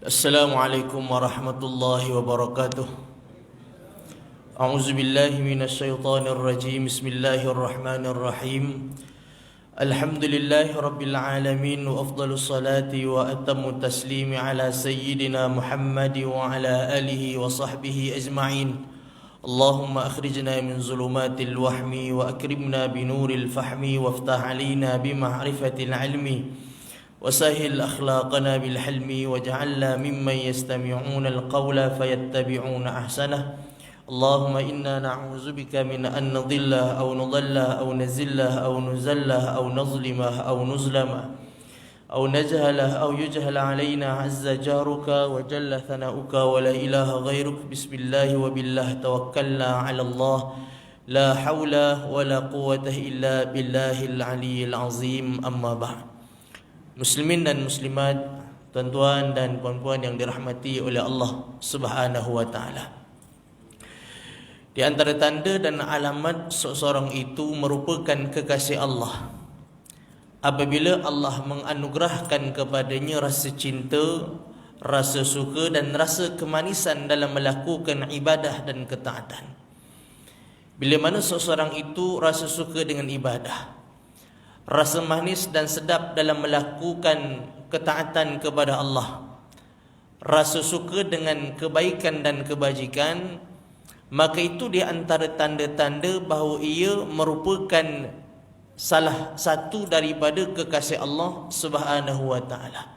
Assalamualaikum warahmatullahi wabarakatuh. A'udzu billahi minasyaitonir rajim. Bismillahirrahmanirrahim. Alhamdulillahi rabbil alamin wa afdhalus salati wa atammu taslimi ala sayyidina Muhammad wa ala alihi wa sahbihi ajma'in. Allahumma akhrijna min zulumatil wahmi wa akrimna binuril fahmi waftah alaina bima'rifatil ilmi وسهل أخلاقنا بالحلم واجعلنا ممن يستمعون القول فيتبعون أحسنه اللهم إنا نعوذ بك من أن نضل أو نضل أو نزل أو نزل أو نظلم أو نظلم أو نجهل أو يجهل علينا عز جارك وجل ثناؤك ولا إله غيرك بسم الله وبالله توكلنا على الله لا حول ولا قوة إلا بالله العلي العظيم أما بعد. Muslimin dan muslimat, tuan-tuan dan puan-puan yang dirahmati oleh Allah Subhanahu wa taala. Di antara tanda dan alamat seseorang itu merupakan kekasih Allah apabila Allah menganugerahkan kepadanya rasa cinta, rasa suka dan rasa kemanisan dalam melakukan ibadah dan ketaatan. Bila mana seseorang itu rasa suka dengan ibadah, rasa manis dan sedap dalam melakukan ketaatan kepada Allah, rasa suka dengan kebaikan dan kebajikan, maka itu di antara tanda-tanda bahawa ia merupakan salah satu daripada kekasih Allah Subhanahu wa taala.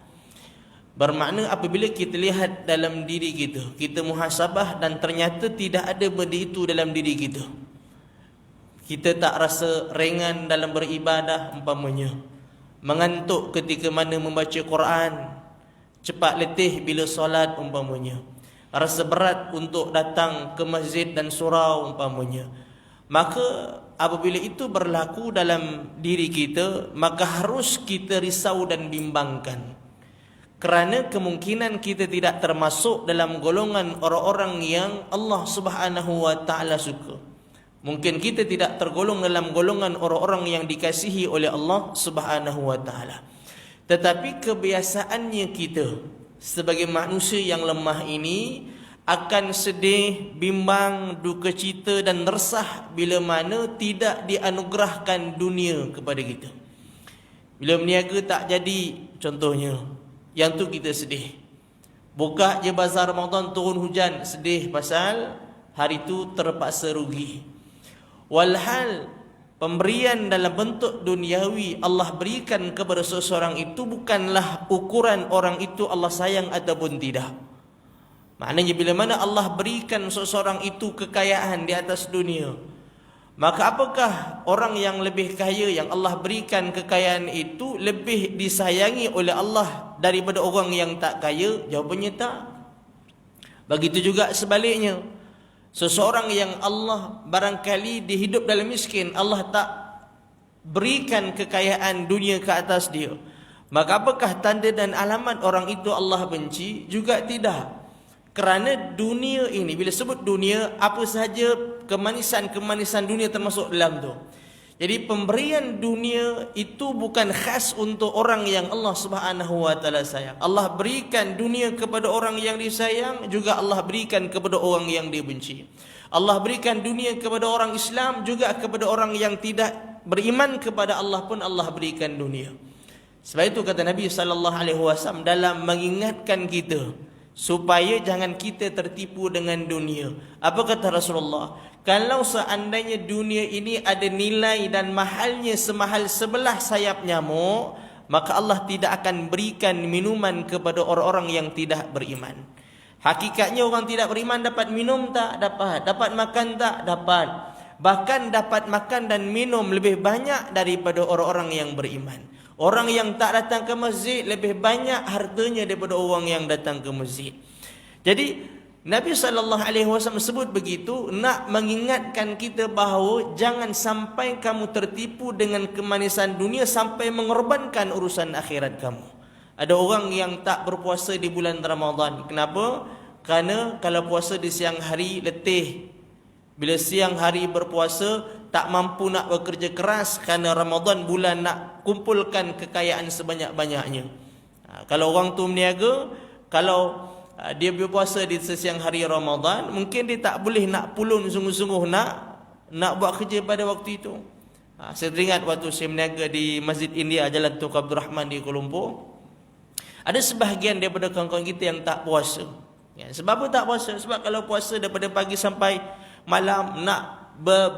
Bermakna apabila kita lihat dalam diri kita, kita muhasabah dan ternyata tidak ada benda itu dalam diri kita. Kita tak rasa ringan dalam beribadah umpamanya, mengantuk ketika mana membaca Quran, cepat letih bila solat umpamanya, rasa berat untuk datang ke masjid dan surau umpamanya. Maka apabila itu berlaku dalam diri kita, maka harus kita risau dan bimbangkan, kerana kemungkinan kita tidak termasuk dalam golongan orang-orang yang Allah Subhanahu wa taala suka. Mungkin kita tidak tergolong dalam golongan orang-orang yang dikasihi oleh Allah Subhanahu wa taala. Tetapi kebiasaannya kita sebagai manusia yang lemah ini akan sedih, bimbang, duka cita dan resah bila mana tidak dianugerahkan dunia kepada kita. Bila berniaga tak jadi contohnya, yang tu kita sedih. Buka je bazar Ramadan turun hujan, sedih pasal hari tu terpaksa rugi. Walhal pemberian dalam bentuk duniawi Allah berikan kepada seseorang itu bukanlah ukuran orang itu Allah sayang ataupun tidak. Maknanya bila mana Allah berikan seseorang itu kekayaan di atas dunia, maka apakah orang yang lebih kaya yang Allah berikan kekayaan itu lebih disayangi oleh Allah daripada orang yang tak kaya? Jawapannya tak. Begitu juga sebaliknya. Seseorang yang Allah barangkali dia hidup dalam miskin, Allah tak berikan kekayaan dunia ke atas dia, maka apakah tanda dan alamat orang itu Allah benci? Juga tidak. Kerana dunia ini, bila sebut dunia, apa sahaja kemanisan-kemanisan dunia termasuk dalam tu. Jadi pemberian dunia itu bukan khas untuk orang yang Allah Subhanahu wa taala sayang. Allah berikan dunia kepada orang yang disayang, juga Allah berikan kepada orang yang dia benci. Allah berikan dunia kepada orang Islam, juga kepada orang yang tidak beriman kepada Allah pun Allah berikan dunia. Sebab itu kata Nabi sallallahu alaihi wasallam dalam mengingatkan kita supaya jangan kita tertipu dengan dunia. Apa kata Rasulullah? Kalau seandainya dunia ini ada nilai dan mahalnya semahal 11 sayap nyamuk, maka Allah tidak akan berikan minuman kepada orang-orang yang tidak beriman. Hakikatnya orang tidak beriman dapat minum tak? Dapat. Dapat makan tak? Dapat. Bahkan dapat makan dan minum lebih banyak daripada orang-orang yang beriman. Orang yang tak datang ke masjid lebih banyak hartanya daripada orang yang datang ke masjid. Jadi Nabi SAW sebut begitu, nak mengingatkan kita bahawa jangan sampai kamu tertipu dengan kemanisan dunia sampai mengorbankan urusan akhirat kamu. Ada orang yang tak berpuasa di bulan Ramadan. Kenapa? Kerana kalau puasa di siang hari letih. Bila siang hari berpuasa tak mampu nak bekerja keras kerana Ramadan bulan nak kumpulkan kekayaan sebanyak-banyaknya. Kalau orang tu berniaga, kalau dia berpuasa di sesiang hari Ramadan, mungkin dia tak boleh nak pulun sungguh-sungguh nak buat kerja pada waktu itu. Saya teringat waktu saya berniaga di Masjid India Jalan Tunku Abdul Rahman di Kuala Lumpur, ada sebahagian daripada kawan-kawan kita yang tak puasa. Sebab apa tak puasa? Sebab kalau puasa daripada pagi sampai malam, nak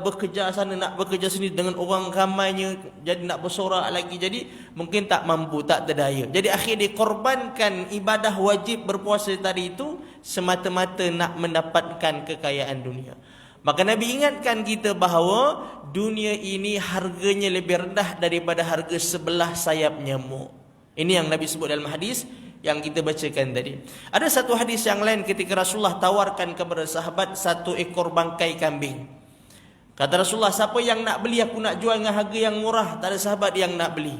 bekerja sana, nak bekerja sini dengan orang ramainya, jadi nak bersorak lagi, jadi mungkin tak mampu, tak terdaya. Jadi akhirnya dikorbankan ibadah wajib berpuasa tadi itu semata-mata nak mendapatkan kekayaan dunia. Maka Nabi ingatkan kita bahawa dunia ini harganya lebih rendah daripada harga sebelah sayap nyamuk. Ini yang Nabi sebut dalam hadis yang kita bacakan tadi. Ada satu hadis yang lain ketika Rasulullah tawarkan kepada sahabat satu ekor bangkai kambing. Kata Rasulullah, siapa yang nak beli, aku nak jual dengan harga yang murah. Tak ada sahabat yang nak beli.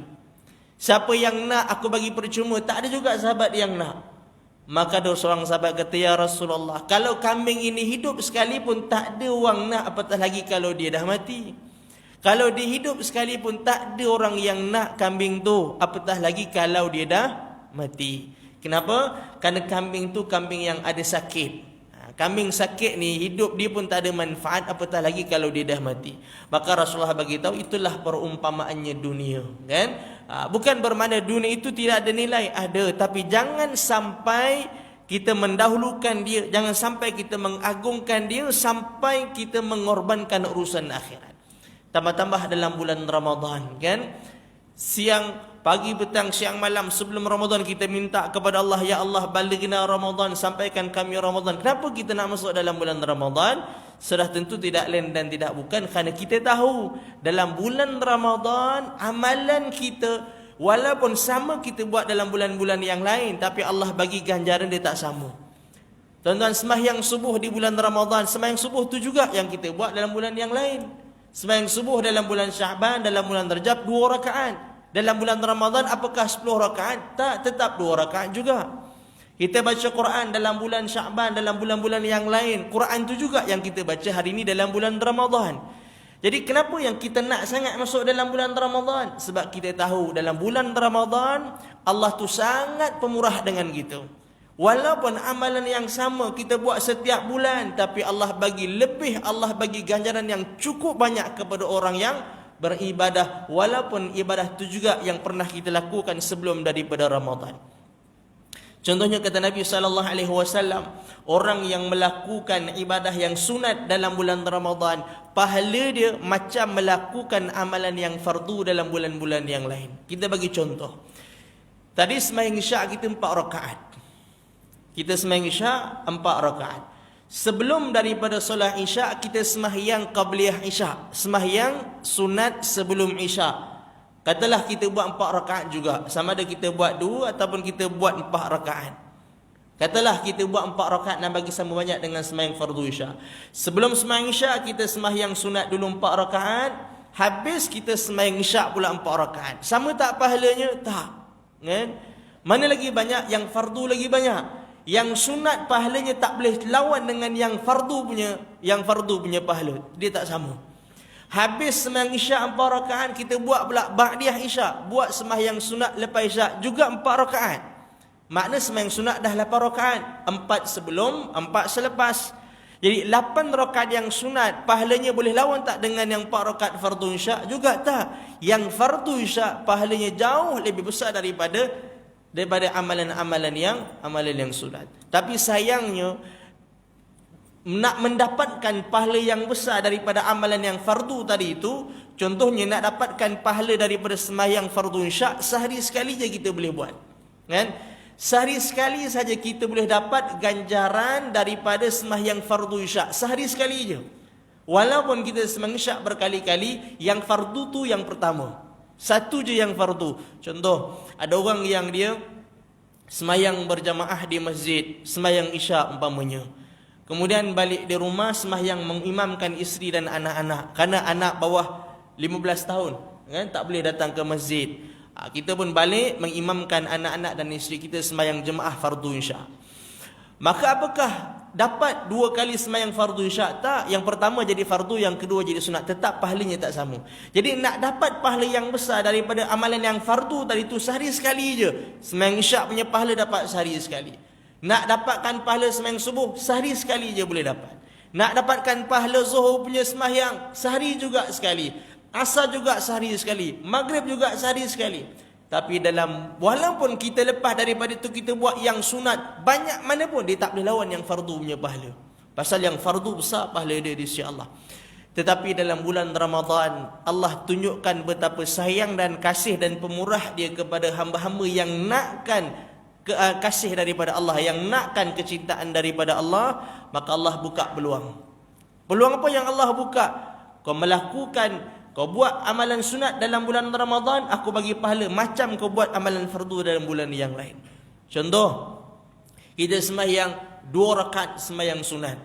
Siapa yang nak, aku bagi percuma. Tak ada juga sahabat yang nak. Maka ada seorang sahabat kata, ya Rasulullah, kalau kambing ini hidup sekalipun tak ada orang nak, apatah lagi kalau dia dah mati. Kalau dia hidup sekalipun tak ada orang yang nak kambing tu, apatah lagi kalau dia dah mati. Kenapa? Kerana kambing tu kambing yang ada sakit. Kambing sakit ni hidup dia pun tak ada manfaat, apatah lagi kalau dia dah mati. Maka Rasulullah bagi tahu itulah perumpamaannya dunia, kan? Bukan bermakna dunia itu tidak ada nilai, ada, tapi jangan sampai kita mendahulukan dia, jangan sampai kita mengagungkan dia sampai kita mengorbankan urusan akhirat. Tambah-tambah dalam bulan Ramadan, kan? Siang, pagi, petang, siang, malam sebelum Ramadan kita minta kepada Allah, ya Allah balighna Ramadan, sampaikan kami Ramadan. Kenapa kita nak masuk dalam bulan Ramadan? Sudah tentu tidak lain dan tidak bukan kerana kita tahu dalam bulan Ramadan amalan kita walaupun sama kita buat dalam bulan-bulan yang lain, tapi Allah bagi ganjaran dia tak sama. Tuan-tuan, sembahyang subuh di bulan Ramadan, sembahyang subuh tu juga yang kita buat dalam bulan yang lain. Sembahyang subuh dalam bulan Syaban, dalam bulan Rajab 2 rakaat. Dalam bulan Ramadan apakah 10 rakaat? Tak, tetap 2 rakaat juga. Kita baca Quran dalam bulan Syaban, dalam bulan-bulan yang lain, Quran tu juga yang kita baca hari ini dalam bulan Ramadan. Jadi kenapa yang kita nak sangat masuk dalam bulan Ramadan? Sebab kita tahu dalam bulan Ramadan Allah tu sangat pemurah dengan kita. Walaupun amalan yang sama kita buat setiap bulan, tapi Allah bagi lebih, Allah bagi ganjaran yang cukup banyak kepada orang yang beribadah, walaupun ibadah itu juga yang pernah kita lakukan sebelum daripada Ramadan. Contohnya kata Nabi SAW, orang yang melakukan ibadah yang sunat dalam bulan Ramadan, pahala dia macam melakukan amalan yang fardu dalam bulan-bulan yang lain. Kita bagi contoh. Tadi sembahyang Isyak kita 4 rakaat. Kita sembahyang Isyak 4 rakaat. Sebelum daripada solat Isyak kita sembahyang qabliyah Isyak, sembahyang sunat sebelum Isyak. Katalah kita buat 4 rakaat juga, sama ada kita buat 2 ataupun kita buat 4 rakaat. Katalah kita buat 4 rakaat dan bagi sama banyak dengan sembahyang fardu Isyak. Sebelum sembahyang Isyak kita sembahyang sunat dulu 4 rakaat, habis kita sembahyang Isyak pula 4 rakaat. Sama tak pahalanya? Tak. Kan? Mana lagi banyak? Yang fardu lagi banyak. Yang sunat pahalanya tak boleh lawan dengan yang fardu punya pahala. Dia tak sama. Habis sembahyang Isyak 4 rakaat, kita buat pula ba'diyah Isyak, buat sembahyang sunat lepas Isyak juga 4 rakaat. Makna sembahyang sunat dah 8 rakaat, 4 sebelum, 4 selepas. Jadi 8 rakaat yang sunat pahalanya boleh lawan tak dengan yang 4 rakaat fardu Isyak? Juga tak. Yang fardu Isyak pahalanya jauh lebih besar daripada amalan-amalan yang sunat. Tapi sayangnya nak mendapatkan pahala yang besar daripada amalan yang fardu tadi itu, contohnya nak dapatkan pahala daripada sembahyang fardu Isyak, sehari sekali je kita boleh buat. Kan? Sehari sekali saja kita boleh dapat ganjaran daripada sembahyang fardu Isyak, sehari sekali je. Walaupun kita sembahyang Isyak berkali-kali, yang fardu tu yang pertama. Satu je yang fardu. Contoh, ada orang yang dia sembahyang berjamaah di masjid, sembahyang Isyak umpamanya. Kemudian balik di rumah sembahyang mengimamkan isteri dan anak-anak. Kerana anak bawah 15 tahun, kan, tak boleh datang ke masjid. Kita pun balik mengimamkan anak-anak dan isteri kita sembahyang jemaah fardu Isyak. Maka apakah dapat 2 kali sembahyang fardu Isyak? Tak. Yang pertama jadi fardu, yang kedua jadi sunat. Tetap pahalanya tak sama. Jadi nak dapat pahala yang besar daripada amalan yang fardu tadi itu, sehari sekali je sembahyang Isyak punya pahala dapat sehari sekali. Nak dapatkan pahala sembahyang subuh, sehari sekali je boleh dapat. Nak dapatkan pahala zuhur punya sembahyang, sehari juga sekali. Asar juga sehari sekali. Maghrib juga sehari sekali. Tapi walaupun kita lepas daripada itu kita buat yang sunat, banyak mana pun dia tak boleh lawan yang fardu punya pahala. Pasal yang fardu besar pahala dia di sisi Allah. Tetapi dalam bulan Ramadan, Allah tunjukkan betapa sayang dan kasih dan pemurah dia kepada hamba-hamba yang nakkan kasih daripada Allah, yang nakkan kecintaan daripada Allah. Maka Allah buka peluang. Peluang apa yang Allah buka? Kau buat amalan sunat dalam bulan Ramadan, aku bagi pahala macam kau buat amalan fardu dalam bulan yang lain. Contoh, kita sembahyang 2 rakaat sembahyang sunat.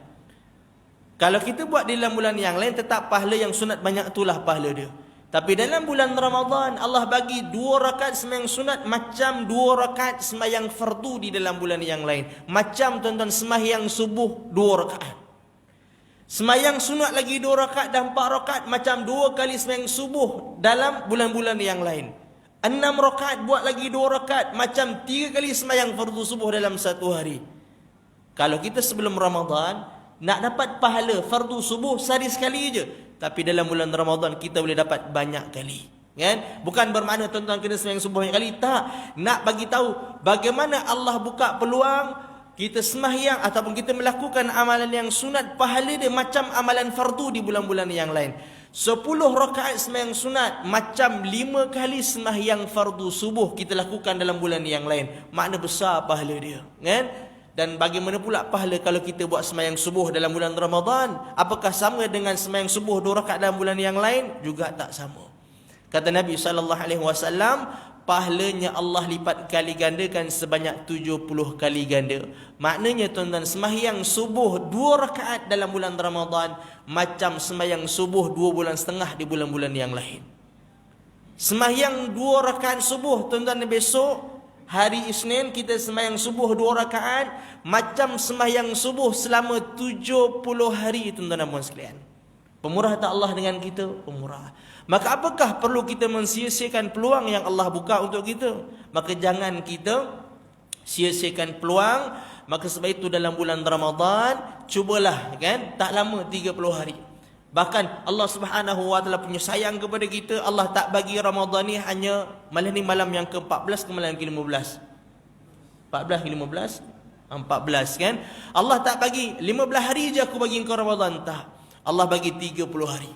Kalau kita buat di dalam bulan yang lain, tetap pahala yang sunat banyak itulah pahala dia. Tapi dalam bulan Ramadan, Allah bagi 2 rakaat sembahyang sunat macam 2 rakaat sembahyang fardu di dalam bulan yang lain. Macam tuan-tuan sembahyang subuh 2 rakaat. Sembahyang sunat lagi 2 rakaat dan 4 rakaat macam 2 kali sembahyang subuh dalam bulan-bulan yang lain. 6 rakaat buat lagi 2 rakaat macam 3 kali sembahyang fardu subuh dalam satu hari. Kalau kita sebelum Ramadan nak dapat pahala fardu subuh sehari sekali je, tapi dalam bulan Ramadan kita boleh dapat banyak kali. Kan? Bukan bermakna tuan-tuan kena sembahyang subuh banyak kali, tak. Nak bagi tahu bagaimana Allah buka peluang kita sembahyang ataupun kita melakukan amalan yang sunat, pahala dia macam amalan fardu di bulan-bulan yang lain. 10 rakaat sembahyang sunat macam 5 kali sembahyang fardu subuh kita lakukan dalam bulan yang lain. Makna besar pahala dia, kan? Dan bagaimana pula pahala kalau kita buat sembahyang subuh dalam bulan Ramadan? Apakah sama dengan sembahyang subuh 2 rakaat dalam bulan yang lain? Juga tak sama. Kata Nabi SAW, pahalanya Allah lipat kali gandakan sebanyak 70 kali ganda. Maknanya tuan-tuan, sembahyang subuh 2 rakaat dalam bulan Ramadan macam sembahyang subuh 2 bulan setengah di bulan-bulan yang lain. Sembahyang 2 rakaat subuh tuan-tuan, besok hari Isnin kita sembahyang subuh 2 rakaat macam sembahyang subuh selama 70 hari tuan-tuan dan puan sekalian. Pemurah tak Allah dengan kita? Pemurah. Maka apakah perlu kita mensia-siakan peluang yang Allah buka untuk kita? Maka jangan kita sia-siakan peluang. Maka sebab itu dalam bulan Ramadan, cubalah, kan, tak lama 30 hari. Bahkan Allah Subhanahu wa taala punya sayang kepada kita, Allah tak bagi Ramadan ni hanya malam ni malam yang ke-14 ke malam ke-15. 14 ke 15? 14, kan? Allah tak bagi 15 hari je aku bagi engkau Ramadan, tak. Allah bagi 30 hari.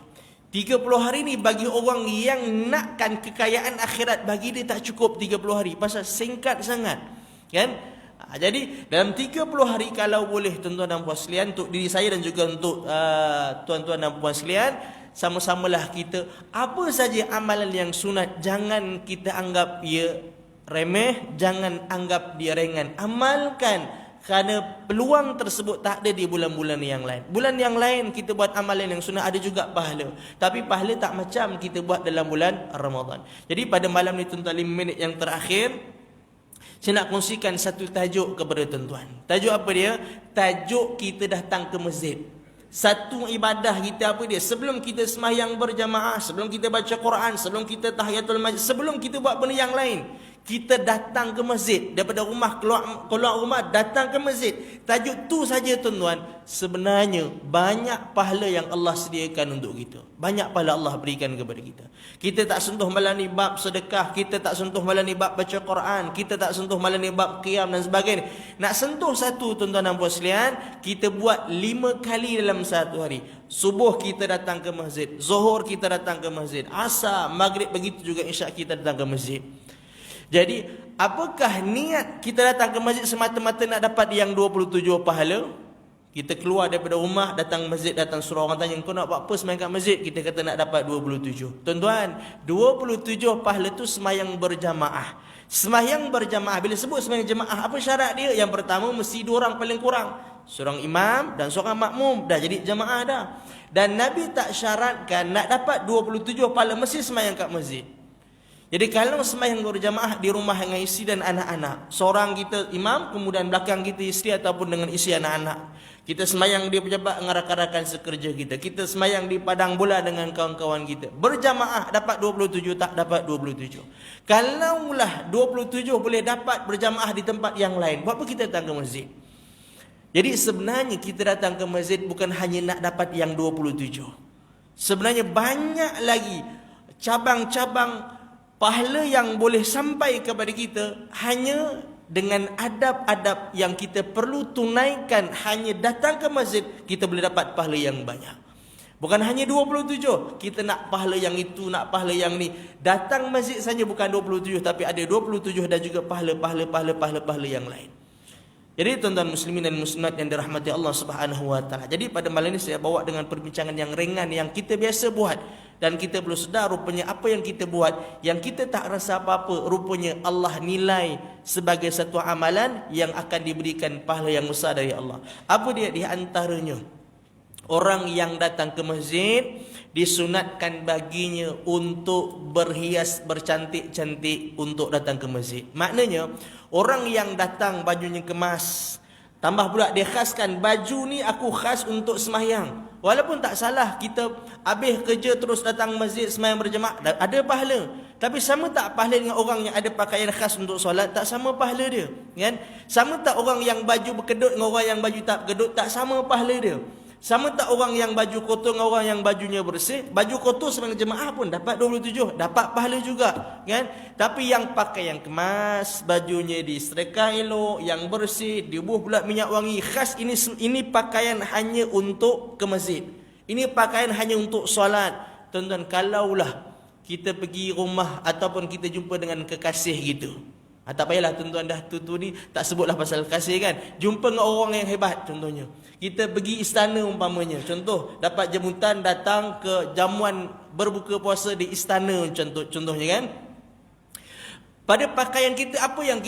30 hari ni bagi orang yang nakkan kekayaan akhirat, bagi dia tak cukup 30 hari. Pasal singkat sangat, kan? Jadi dalam 30 hari kalau boleh tuan-tuan dan puan sekalian, untuk diri saya dan juga untuk tuan-tuan dan puan sekalian, sama-samalah kita apa saja amalan yang sunat, jangan kita anggap ia remeh, jangan anggap dia ringan. Amalkan, kerana peluang tersebut tak ada di bulan-bulan yang lain. Bulan yang lain kita buat amalan yang sunnah ada juga pahala. Tapi pahala tak macam kita buat dalam bulan Ramadan. Jadi pada malam ni tuan-tuan, 5 minit yang terakhir, saya nak kongsikan satu tajuk kepada tuan-tuan. Tajuk apa dia? Tajuk kita datang ke masjid. Satu ibadah kita apa dia? Sebelum kita sembahyang berjamaah, sebelum kita baca Quran, sebelum kita tahiyatul masjid, sebelum kita buat benda yang lain, kita datang ke masjid. Daripada rumah keluar rumah datang ke masjid. Tajuk tu saja tuan-tuan, sebenarnya banyak pahala yang Allah sediakan untuk kita. Banyak pahala Allah berikan kepada kita. Kita tak sentuh malam ni bab sedekah, kita tak sentuh malam ni bab baca Quran, kita tak sentuh malam ni bab qiyam dan sebagainya. Nak sentuh satu tuan-tuan dan puan sekalian, kita buat 5 kali dalam satu hari. Subuh kita datang ke masjid, zuhur kita datang ke masjid, asar, maghrib, begitu juga isyak kita datang ke masjid. Jadi, apakah niat kita datang ke masjid semata-mata nak dapat yang 27 pahala? Kita keluar daripada rumah, datang masjid, datang surau, orang tanya, kau nak buat apa sembahyang kat masjid? Kita kata nak dapat 27. Tuan-tuan, 27 pahala tu sembahyang berjamaah. Sembahyang berjamaah, bila sebut sembahyang jamaah, apa syarat dia? Yang pertama, mesti 2 orang paling kurang. Seorang imam dan seorang makmum. Dah jadi jamaah dah. Dan Nabi tak syaratkan nak dapat 27 pahala mesti sembahyang kat masjid. Jadi kalau sembahyang berjamaah di rumah dengan isteri dan anak-anak, seorang kita imam, kemudian belakang kita isteri ataupun dengan isteri anak-anak. Kita sembahyang di pejabat ngarak-arakan sekerja kita. Kita sembahyang di padang bola dengan kawan-kawan kita. Berjamaah dapat 27, tak dapat 27. Kalaulah 27 boleh dapat berjamaah di tempat yang lain, buat apa kita datang ke masjid? Jadi sebenarnya kita datang ke masjid bukan hanya nak dapat yang 27. Sebenarnya banyak lagi cabang-cabang pahala yang boleh sampai kepada kita hanya dengan adab-adab yang kita perlu tunaikan. Hanya datang ke masjid kita boleh dapat pahala yang banyak. Bukan hanya 27, kita nak pahala yang itu, nak pahala yang ni. Datang masjid saja bukan 27, tapi ada 27 dan juga pahala yang lain. Jadi tuan-tuan muslimin dan muslimat yang dirahmati Allah Subhanahu wa taala. Jadi pada malam ini saya bawa dengan perbincangan yang ringan yang kita biasa buat, dan kita perlu sedar rupanya apa yang kita buat yang kita tak rasa apa-apa, rupanya Allah nilai sebagai satu amalan yang akan diberikan pahala yang besar dari Allah. Apa dia? Di antaranya orang yang datang ke masjid disunatkan baginya untuk berhias bercantik-cantik untuk datang ke masjid. Maknanya orang yang datang bajunya kemas, tambah pula dia khaskan baju ni aku khas untuk sembahyang. Walaupun tak salah kita habis kerja terus datang masjid sembahyang berjemaah, ada pahala. Tapi sama tak pahala dengan orang yang ada pakaian khas untuk solat? Tak sama pahala dia, kan? Sama tak orang yang baju berkedut dengan orang yang baju tak berkedut? Tak sama pahala dia. Sama tak orang yang baju kotor dengan orang yang bajunya bersih? Baju kotor sembahyang jemaah pun dapat 27, dapat pahala juga, kan? Tapi yang pakai yang kemas, bajunya disetrika elok, yang bersih, dibuh pula minyak wangi khas, ini pakaian hanya untuk ke masjid. Ini pakaian hanya untuk solat. Tuan-tuan, kalaulah kita pergi rumah ataupun kita jumpa dengan kekasih gitu, tak payahlah tuan-tuan dah tu ni tak sebutlah pasal kasih, kan? Jumpa dengan orang yang hebat contohnya. Kita pergi istana umpamanya. Contoh, dapat jemputan datang ke jamuan berbuka puasa di istana contohnya, kan? Pada pakaian kita apa yang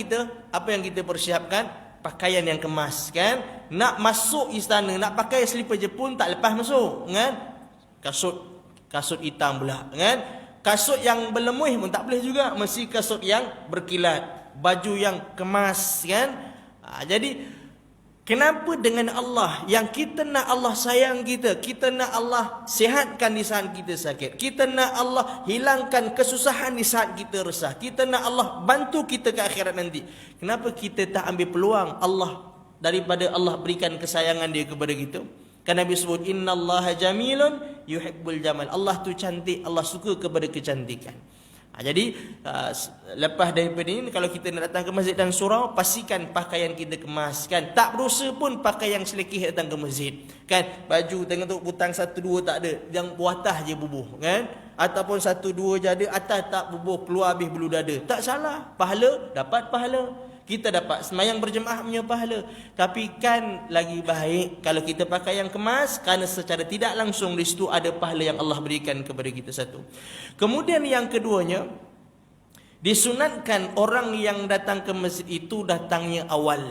kita persiapkan? Pakaian yang kemas, kan? Nak masuk istana, nak pakai selipar Jepun tak lepas masuk, kan? Kasut hitam pula, kan? Kasut yang berlemuh pun tak boleh juga, mesti kasut yang berkilat, baju yang kemas, kan? Jadi kenapa dengan Allah yang kita nak Allah sayang kita nak Allah sihatkan di saat kita sakit, kita nak Allah hilangkan kesusahan di saat kita resah, kita nak Allah bantu kita ke akhirat nanti. Kenapa kita tak ambil peluang Allah daripada Allah berikan kesayangan dia kepada kita? Kan Nabi sebut innallaha jamilun yuhibbul jamal. Allah tu cantik, Allah suka kepada kecantikan. Jadi lepas daripada ini, kalau kita nak datang ke masjid dan surau, pastikan pakaian kita kemas, kan? Tak berusaha pun pakai yang selekeh datang ke masjid, kan? Baju tengok tu butang 1 2 tak ada, yang atas je bubuh, kan? Ataupun 1 2 je ada, atas tak bubuh, keluar habis bulu dada. Tak salah, pahala, dapat pahala. Kita dapat sembahyang berjemaah punya pahala. Tapi kan lagi baik kalau kita pakai yang kemas, kerana secara tidak langsung di situ ada pahala yang Allah berikan kepada kita satu. Kemudian yang keduanya, disunatkan orang yang datang ke masjid itu datangnya awal.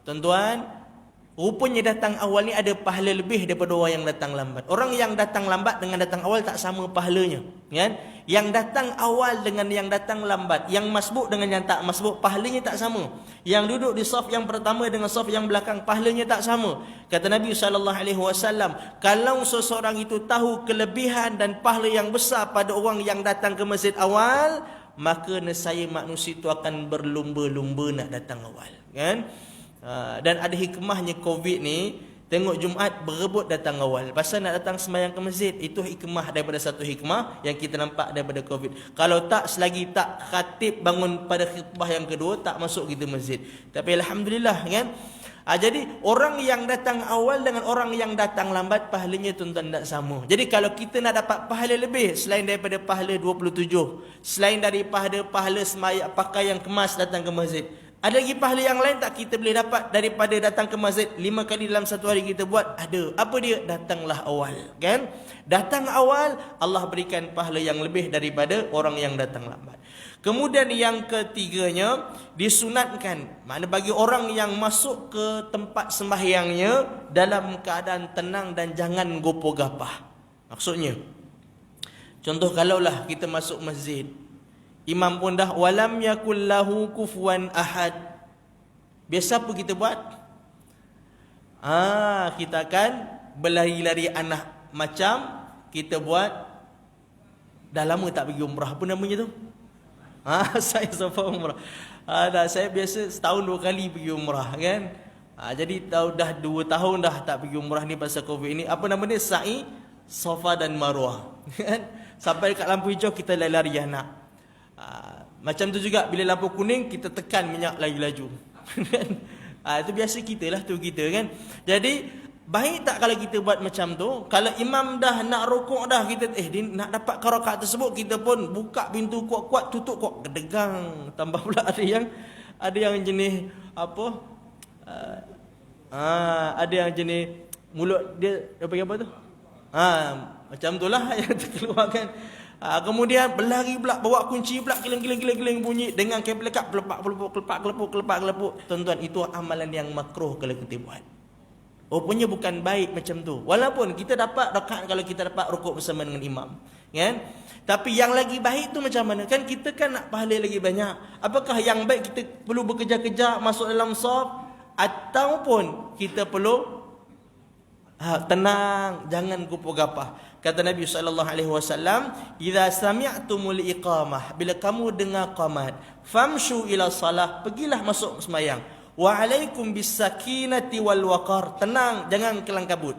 Tuan-tuan, rupanya datang awal ni ada pahala lebih daripada orang yang datang lambat. Orang yang datang lambat dengan datang awal tak sama pahalanya, kan? Yang datang awal dengan yang datang lambat, yang masbuk dengan yang tak masbuk, pahalanya tak sama. Yang duduk di saf yang pertama dengan saf yang belakang, pahalanya tak sama. Kata Nabi SAW, kalau seseorang itu tahu kelebihan dan pahala yang besar pada orang yang datang ke masjid awal, maka nescaya manusia itu akan berlumba-lumba nak datang awal, kan? Dan ada hikmahnya Covid ni. Tengok Jumaat berebut datang awal, pasal nak datang sembahyang ke masjid. Itu hikmah daripada satu hikmah yang kita nampak daripada Covid. Kalau tak, selagi tak khatib bangun pada khutbah yang kedua, tak masuk kita masjid. Tapi Alhamdulillah, kan? Jadi orang yang datang awal dengan orang yang datang lambat, pahalanya tuan-tuan tak sama. Jadi kalau kita nak dapat pahala lebih selain daripada pahala 27, selain daripada pahala sembahyang pakai yang kemas datang ke masjid, ada lagi pahala yang lain tak kita boleh dapat daripada datang ke masjid 5 kali dalam satu hari kita buat? Ada. Apa dia? Datanglah awal, kan? Datang awal, Allah berikan pahala yang lebih daripada orang yang datang lambat. Kemudian yang ketiganya, disunatkan, makna bagi orang yang masuk ke tempat sembahyangnya dalam keadaan tenang dan jangan gopoh gapah. Maksudnya, contoh kalaulah kita masuk masjid, Imam pun dah walam yakul lahu kufuwan ahad. Biasa apa kita buat? Kita akan berlari-lari anak macam kita buat. Dah lama tak pergi umrah, apa namanya tu? Saya sampai umrah. Saya biasa setahun 2 kali pergi umrah kan. Jadi dah 2 tahun dah tak pergi umrah ni pasal Covid ni. Apa nama dia? Sa'i Safa dan Marwah. Kan? Sampai dekat lampu hijau kita lari-lari anak. Macam tu juga bila lampu kuning kita tekan minyak lagi laju. Itu biasa kita lah tu kita kan. Jadi baik tak kalau kita buat macam tu? Kalau imam dah nak rukuk dah, kita dia nak dapat rakaat tersebut, kita pun buka pintu kuat-kuat, tutup kuat, gedegang. Tambah pula ada yang jenis apa? Ada yang jenis mulut dia apa tu? Macam itulah yang terkeluarkan. Kemudian berlari pula, bawa kunci pula, giling bunyi dengan kabel lekat, kelepuk. Tuan-tuan, itu amalan yang makruh kalau kita buat. Rupanya bukan baik macam tu. Walaupun kita dapat rakaat kalau kita dapat rukuk bersama dengan imam, kan? Tapi yang lagi baik tu macam mana? Kan kita kan nak pahala lagi banyak. Apakah yang baik kita perlu bekerja-kerja masuk dalam saf, ataupun kita perlu tenang, jangan gupu-gapah. Kata Nabi SAW, "Idza sami'tumul iqamah," bila kamu dengar qamat, "famshu ila salah," pergilah masuk sembahyang. "Wa 'alaikum bis-sakinati wal waqar," tenang, jangan kelang kabut.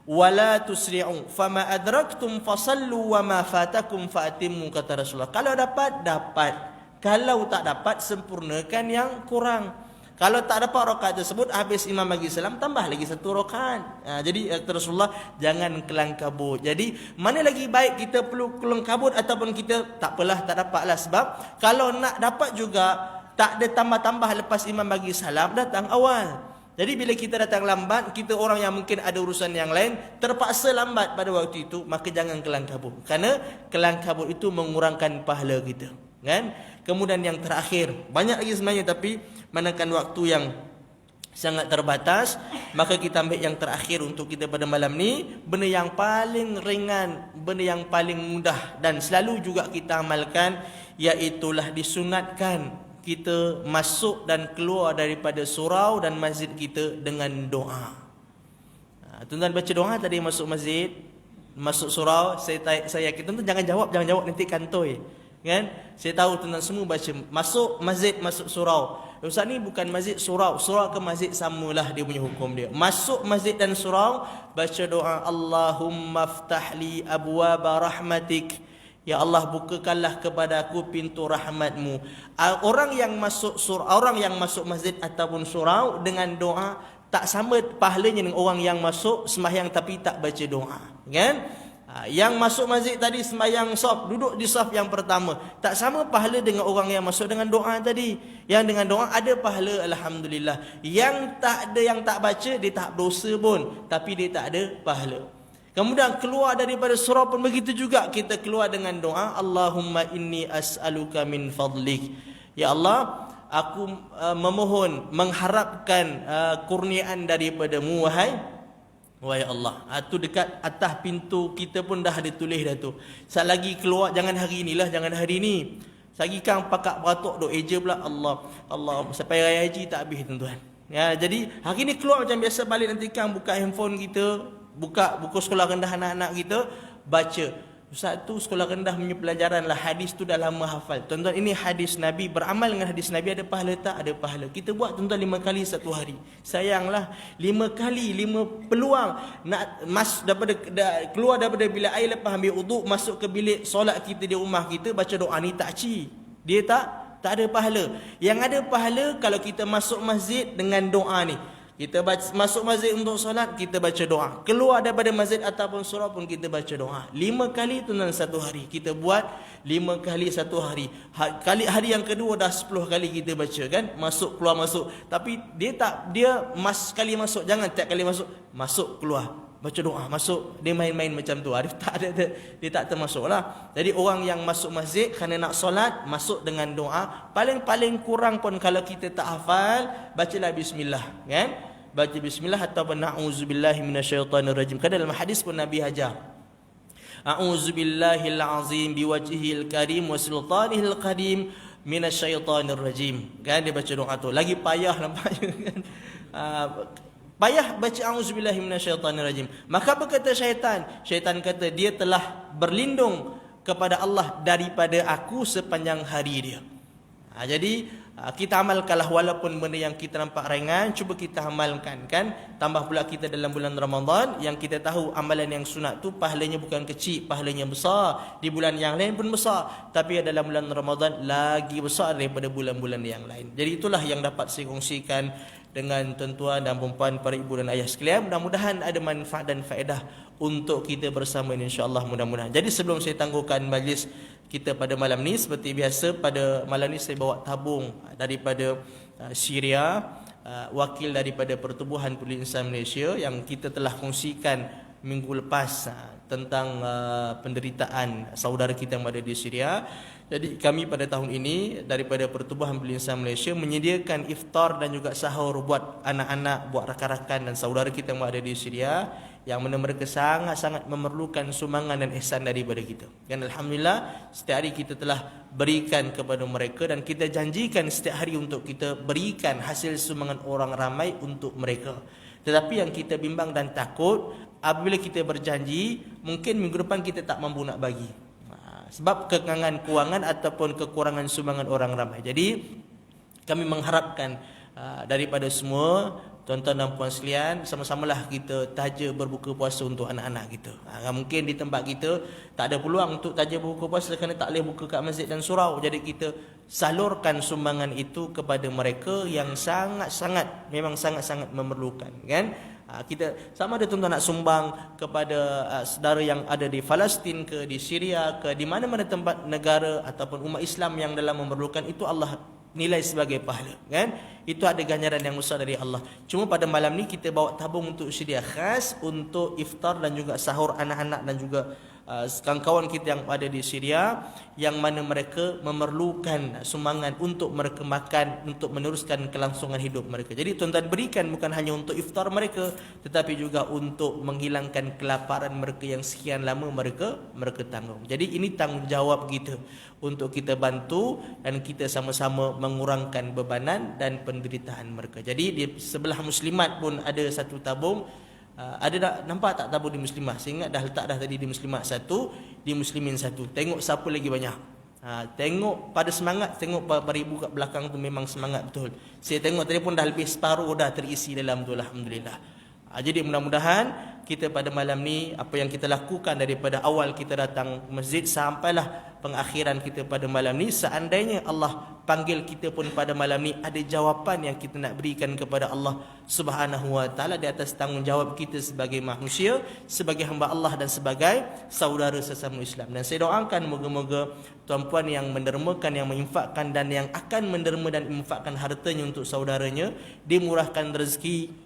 "Wa la tusri'u, fama adraktum fasallu wa ma fatakum fa'timmu," kata Rasulullah. Kalau dapat, kalau tak dapat, sempurnakan yang kurang. Kalau tak dapat rakaat tersebut, habis imam bagi salam, tambah lagi 1 rakaat. Jadi kata Rasulullah, jangan kelang kabut. Jadi mana lagi baik kita perlu kelang kabut ataupun kita tak apalah, tak dapatlah. Sebab kalau nak dapat juga, tak ada tambah-tambah lepas imam bagi salam, datang awal. Jadi bila kita datang lambat, kita orang yang mungkin ada urusan yang lain, terpaksa lambat pada waktu itu, maka jangan kelang kabut. Kerana kelang kabut itu mengurangkan pahala kita, kan? Kemudian yang terakhir, banyak lagi sebenarnya, tapi manakan waktu yang sangat terbatas, maka kita ambil yang terakhir untuk kita pada malam ni. Benda yang paling ringan, benda yang paling mudah dan selalu juga kita amalkan, iaitulah disunatkan kita masuk dan keluar daripada surau dan masjid kita dengan doa. Tuan-tuan baca doa tadi masuk masjid, masuk surau. Saya yakin tuan-tuan jangan jawab nanti kantoi, kan? Saya tahu tuan-tuan semua baca masuk masjid, masuk surau. Ustaz ni bukan masjid, surau. Surau ke masjid samalah dia punya hukum dia. Masuk masjid dan surau, baca doa, Allahumma ftahli abwaba rahmatik. Ya Allah, bukakanlah kepada aku pintu rahmatmu. Orang yang masuk surau, orang yang masuk masjid ataupun surau dengan doa tak sama pahalanya dengan orang yang masuk sembahyang tapi tak baca doa, kan? Yang masuk masjid tadi sembahyang saf, duduk di saf yang pertama, tak sama pahala dengan orang yang masuk dengan doa tadi. Yang dengan doa ada pahala, alhamdulillah. Yang tak ada, yang tak baca, dia tak dosa pun, tapi dia tak ada pahala. Kemudian keluar daripada surau pun begitu juga, kita keluar dengan doa, Allahumma inni as'aluka min fadlik. Ya Allah, aku memohon, mengharapkan kurniaan daripadamu, wahai Allah. Itu dekat atas pintu kita pun dah ada tulis dah tu. Saat lagi keluar, jangan hari inilah, jangan hari ni. Lagi kang pakak beratuk duk eja pula, Allah sampai raya haji tak habis tuan-tuan. Ya, jadi hari ni keluar macam biasa, balik nanti kang buka handphone kita, buka buku sekolah rendah anak-anak kita, baca. Ustaz tu sekolah rendah punya pelajaran lah, hadis tu dah lama hafal. Tuan-tuan, ini hadis Nabi, beramal dengan hadis Nabi ada pahala tak? Ada pahala. Kita buat tuan-tuan 5 kali satu hari. Sayanglah 5 kali, 5 peluang nak keluar daripada bilik air lepas ambil uduk, masuk ke bilik solat kita di rumah kita, baca doa ni tak ci. Dia tak ada pahala. Yang ada pahala kalau kita masuk masjid dengan doa ni. Kita masuk masjid untuk solat, kita baca doa. Keluar daripada masjid ataupun surau pun kita baca doa. 5 kali tuan-tuan satu hari. Kita buat 5 kali satu hari. Hari yang kedua dah 10 kali kita baca, kan? Masuk keluar masuk. Tapi dia sekali masuk, jangan tiap kali masuk keluar. Baca doa, masuk. Dia main-main macam tu. Dia tak termasuk lah. Jadi orang yang masuk masjid kerana nak solat, masuk dengan doa. Paling-paling kurang pun kalau kita tak hafal, bacalah bismillah, kan? Baca bismillah ataupun na'udzubillahi minasyaitanirrajim. Kan dalam hadis pun Nabi ajar, A'udzubillahil azim biwajhihil karim wa sultanihil qadim minasyaitonir rajim. Kan dia baca doa tu. Lagi payah nampaknya kan. Payah baca a'udzubillahi minasyaitonir rajim. Maka berkata syaitan kata dia telah berlindung kepada Allah daripada aku sepanjang hari dia. Jadi kita amalkanlah, walaupun benda yang kita nampak ringan, cuba kita amalkan kan. Tambah pula kita dalam bulan Ramadan yang kita tahu amalan yang sunat tu pahalanya bukan kecil, pahalanya besar. Di bulan yang lain pun besar, tapi dalam bulan Ramadan lagi besar daripada bulan-bulan yang lain. Jadi itulah yang dapat saya kongsikan dengan tuan-tuan dan puan-puan, para ibu dan ayah sekalian. Mudah-mudahan ada manfaat dan faedah untuk kita bersama ini, insya-Allah, mudah-mudahan. Jadi sebelum saya tangguhkan majlis kita pada malam ni, seperti biasa pada malam ni saya bawa tabung daripada Syria, wakil daripada Pertubuhan Peduli Insan Malaysia yang kita telah kongsikan minggu lepas tentang penderitaan saudara kita yang ada di Syria. Jadi kami pada tahun ini daripada Pertubuhan Peduli Insan Malaysia menyediakan iftar dan juga sahur buat anak-anak, buat rakan-rakan dan saudara kita yang ada di Syria, yang mana mereka sangat-sangat memerlukan sumbangan dan ihsan daripada kita. Dan alhamdulillah setiap hari kita telah berikan kepada mereka, dan kita janjikan setiap hari untuk kita berikan hasil sumbangan orang ramai untuk mereka. Tetapi yang kita bimbang dan takut, apabila kita berjanji, mungkin minggu depan kita tak mampu nak bagi. Sebab kekangan kewangan ataupun kekurangan sumbangan orang ramai. Jadi kami mengharapkan daripada semua tuan-tuan dan puan sekalian, sama-samalah kita taja berbuka puasa untuk anak-anak kita. Mungkin di tempat kita tak ada peluang untuk taja berbuka puasa kerana tak boleh buka kat masjid dan surau. Jadi kita salurkan sumbangan itu kepada mereka yang sangat-sangat, memang sangat-sangat memerlukan, kan? Kita sama ada tuan-tuan nak sumbang kepada saudara yang ada di Palestin ke, di Syria ke, di mana-mana tempat negara ataupun umat Islam yang dalam memerlukan, itu Allah nilai sebagai pahala, kan? Itu ada ganjaran yang besar dari Allah. Cuma pada malam ni kita bawa tabung untuk sedia khas untuk iftar dan juga sahur anak-anak dan juga kawan-kawan kita yang ada di Syria, yang mana mereka memerlukan sumbangan untuk mereka makan, untuk meneruskan kelangsungan hidup mereka. Jadi tuan-tuan berikan bukan hanya untuk iftar mereka, tetapi juga untuk menghilangkan kelaparan mereka yang sekian lama mereka tanggung. Jadi ini tanggungjawab kita untuk kita bantu dan kita sama-sama mengurangkan bebanan dan penderitaan mereka. Jadi di sebelah muslimat pun ada satu tabung. Ada tak nampak tak tabung di muslimah? Saya ingat dah letak dah tadi di muslimah satu, di muslimin satu. Tengok siapa lagi banyak. Tengok pada semangat, tengok para ibu kat belakang tu memang semangat betul. Saya tengok tadi pun dah lebih separuh dah terisi dalam tu, alhamdulillah. Jadi mudah-mudahan kita pada malam ni, apa yang kita lakukan daripada awal kita datang masjid sampailah pengakhiran kita pada malam ni, seandainya Allah panggil kita pun pada malam ni, ada jawapan yang kita nak berikan kepada Allah Subhanahu wa taala di atas tanggungjawab kita sebagai manusia, sebagai hamba Allah dan sebagai saudara sesama Islam. Dan saya doakan moga-moga tuan-puan yang mendermakan, yang menginfakkan dan yang akan menderma dan menginfakkan hartanya untuk saudaranya, dimurahkan rezeki,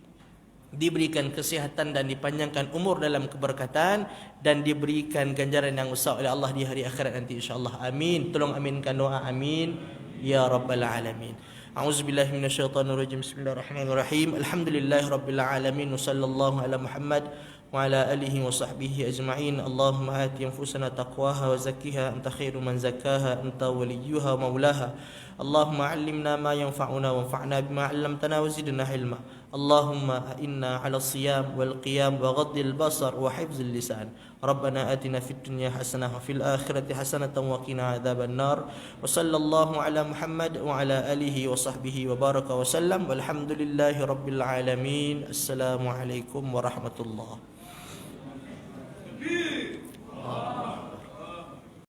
diberikan kesihatan dan dipanjangkan umur dalam keberkatan, dan diberikan ganjaran yang besar oleh Allah di hari akhirat nanti, insya-Allah. Amin. Tolong aminkan doa, amin ya rabbal alamin. A'udzubillahi minasyaitonirrajim. Bismillahirrahmanirrahim. Alhamdulillahirabbil alamin. Wassallallahu ala Muhammad wa ala alihi wa sahbihi ajma'in. Allahumma ati anfusana taqwaha wa zakkiha anta khairu man zakkaha anta waliyuha wa maulaha. Allahumma 'allimna ma yanfa'una wanfa'na bima 'allamtana wa zidna ilma. Allahumma inna 'ala siyam wal qiyam wa ghaddil basar wa hifzil lisan. Rabbana atina fid dunya hasanah wa fil akhirati hasanatan wa qina adzaban nar. Wa sallallahu ala Muhammad wa ala alihi wa sahbihi wa baraka wa sallam. Walhamdulillahi rabbil alamin. Assalamualaikum warahmatullahi